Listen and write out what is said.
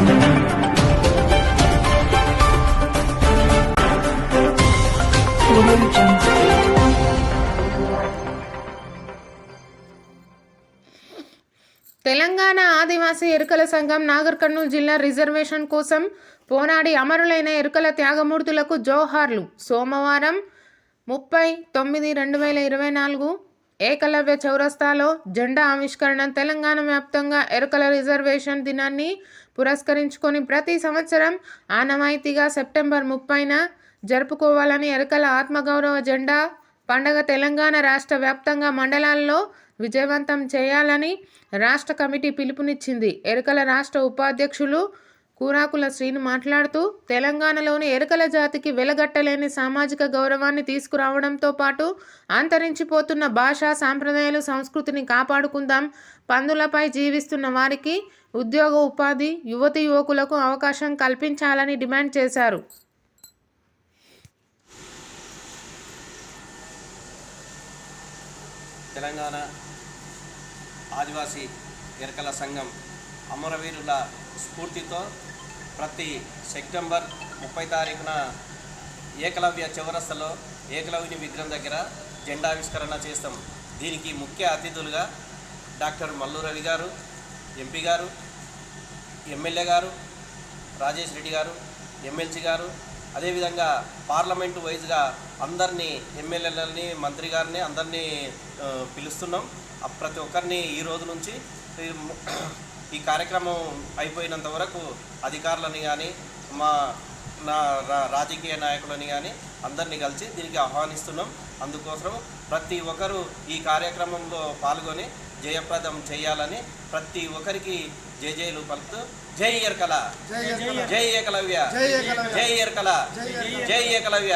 తెలంగాణ ఆదివాసీ ఎరుకల సంఘం నాగర్ కర్నూలు జిల్లా రిజర్వేషన్ కోసం పోరాడి అమరులైన ఎరుకల త్యాగమూర్తులకు జోహార్లు. సోమవారం 30/9/2024 ఏకలవ్య చౌరస్తాలో జెండా ఆవిష్కరణ. తెలంగాణ వ్యాప్తంగా ఎరుకల రిజర్వేషన్ దినాన్ని పురస్కరించుకొని ప్రతి సంవత్సరం ఆనవాయితీగా సెప్టెంబర్ 30న జరుపుకోవాలని ఎరుకల ఆత్మగౌరవ జెండా పండగ తెలంగాణ రాష్ట్ర వ్యాప్తంగా మండలాల్లో విజయవంతం చేయాలని రాష్ట్ర కమిటీ పిలుపునిచ్చింది. ఎరుకల రాష్ట్ర ఉపాధ్యక్షులు కూరాకుల శ్రీను మాట్లాడుతూ, తెలంగాణలోని ఎరుకల జాతికి వెలగట్టలేని సామాజిక గౌరవాన్ని తీసుకురావడంతో పాటు అంతరించిపోతున్న భాష, సాంప్రదాయాలు, సంస్కృతిని కాపాడుకుందాం. పందులపై జీవిస్తున్న వారికి ఉద్యోగ, ఉపాధి, యువతీ యువకులకు అవకాశం కల్పించాలని డిమాండ్ చేశారు. తెలంగాణ ఆదివాసీ ఎరుకల సంఘం అమరవీరుల స్ఫూర్తితో ప్రతి సెప్టెంబర్ 30 తారీఖున ఏకలవ్య చౌరస్తలో ఏకలవ్యుని విగ్రహం దగ్గర జెండావిష్కరణ చేస్తాం. దీనికి ముఖ్య అతిథులుగా డాక్టర్ మల్లు రవి గారు, ఎంపీ గారు, ఎమ్మెల్యే గారు, రాజేష్ రెడ్డి గారు, ఎమ్మెల్సీ గారు, అదేవిధంగా పార్లమెంటు వైజ్గా అందరినీ ఎమ్మెల్యేలని, మంత్రి గారిని అందరినీ పిలుస్తున్నాం. ప్రతి ఒక్కరిని ఈ రోజు నుంచి ఈ కార్యక్రమం అయిపోయినంత వరకు అధికారులని కానీ నా రాజకీయ నాయకులని కానీ అందరినీ కలిసి దీనికి ఆహ్వానిస్తున్నాం. అందుకోసం ప్రతి ఒక్కరూ ఈ కార్యక్రమంలో పాల్గొని జయప్రదం చేయాలని ప్రతి ఒక్కరికి జయలు పలుకుతూ జై ఎరుకల, జై ఏకలవ్య, జై ఎరుకల, జై ఏకలవ్య.